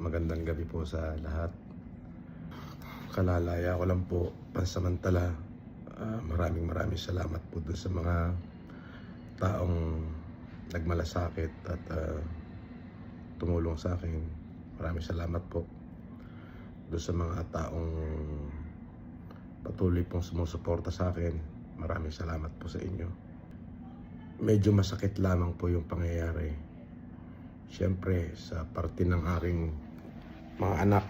magandang gabi po sa lahat. Kalalaya ko lang po pansamantala. Maraming salamat po dun sa mga taong nagmalasakit at tumulong sa akin. Maraming salamat po dun sa mga taong patuloy pong sumusuporta sa akin. Maraming salamat po sa inyo. Medyo masakit lamang po yung pangyayari. Siyempre, sa parte ng aking mga anak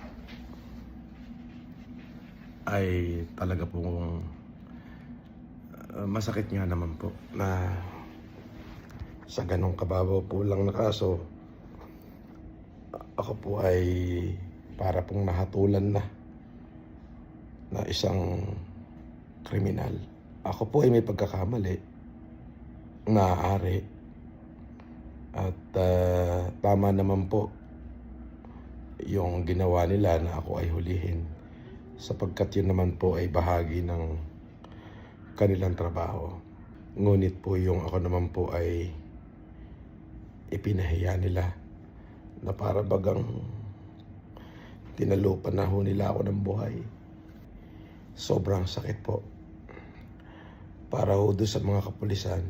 ay talaga pong masakit nga naman po na sa ganong kababaw po lang na kaso, ako po ay para pong nahatulan na isang kriminal. Ako po ay may pagkakamali, maaari. At tama naman po yung ginawa nila na ako ay hulihin, sapagkat yun naman po ay bahagi ng kanilang trabaho. Ngunit po yung ako naman po ay ipinahiya nila na para bagang tinalupan na ho nila ako ng buhay. Sobrang sakit po. Para ho doon sa mga kapulisan,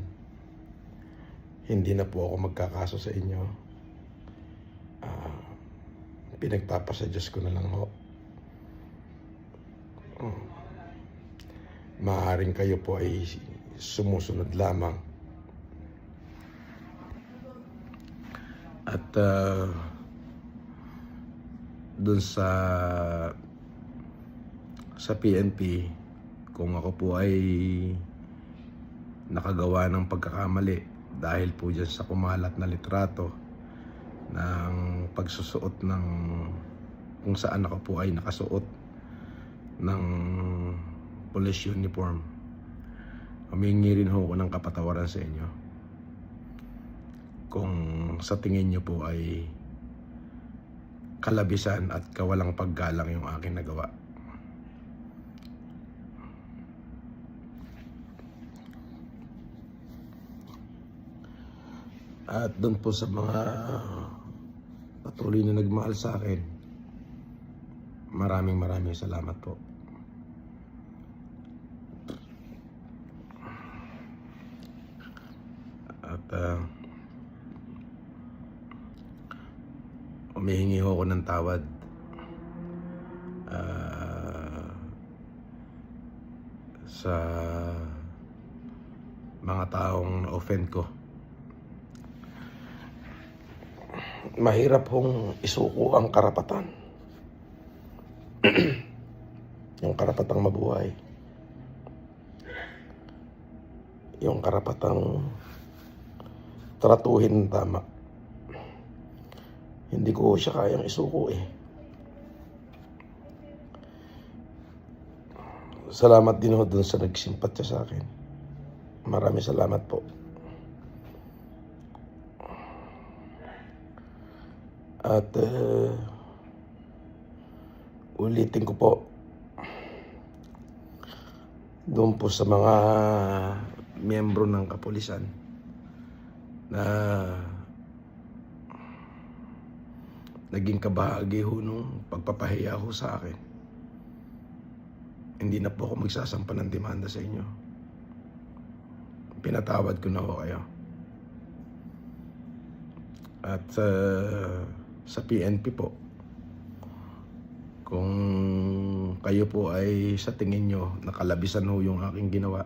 hindi na po ako magkakaso sa inyo. Pinagpapasa Diyos ko na lang ho. Maaaring kayo po ay sumusunod lamang. At dun sa PNP, kung ako po ay nakagawa ng pagkakamali dahil po dyan sa kumalat na litrato ng pagsusuot ng kung saan ako po ay nakasuot ng police uniform, humingi rin ho ako ng kapatawaran sa inyo kung sa tingin nyo po ay kalabisan at kawalang paggalang yung aking nagawa. At doon po sa mga patuloy na nagmahal sa akin, maraming salamat po. At humihingi ho ako ng tawad sa mga taong na-offend ko. Mahirap hong isuko ang karapatan. Yung karapatang mabuhay. Yung karapatang tratuhin ng tama. Hindi ko siya kayang isuko eh. Salamat din ho dun sa nagsimpatya sa akin. Maraming salamat po. At ulitin ko po, doon po sa mga miyembro ng kapulisan na naging kabahagi ho nung pagpapahiya ho sa akin. Hindi na po ako magsasampa ng demanda sa inyo. Pinatawad ko na ho kayo. At sa PNP po, kung kayo po ay sa tingin nyo nakalabisan ho yung aking ginawa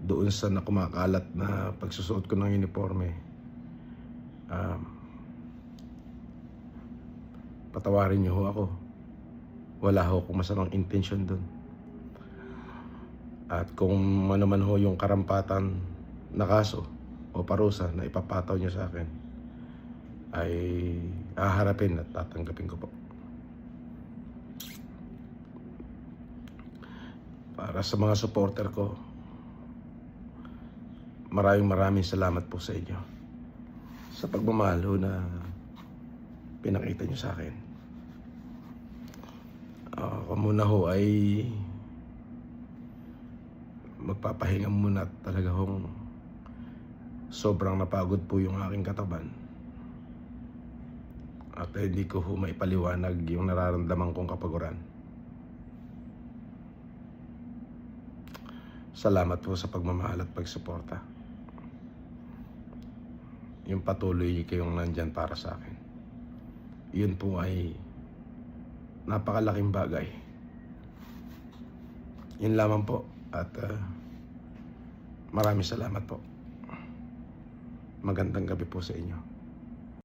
doon sa nakumakalat na pagsusuot ko ng uniforme, patawarin nyo ho ako. Wala ho akong masamang intensyon doon. At kung ano man ho yung karampatan na kaso o parusa na ipapataw nyo sa akin, ay haharapin at tatanggapin ko po. Para sa mga supporter ko, maraming salamat po sa inyo sa pagmamahal ho na pinakita nyo sa akin. Ako muna ho ay magpapahinga muna at talaga hong sobrang napagod po yung aking katawan. at hindi ko ho maipaliwanag yung nararamdaman kong kapaguran. Salamat po sa pagmamahal at pagsuporta. Yung patuloy kayong nandyan para sa akin. Yun po ay napakalaking bagay. Yun lamang po at maraming salamat po. Magandang gabi po sa inyo.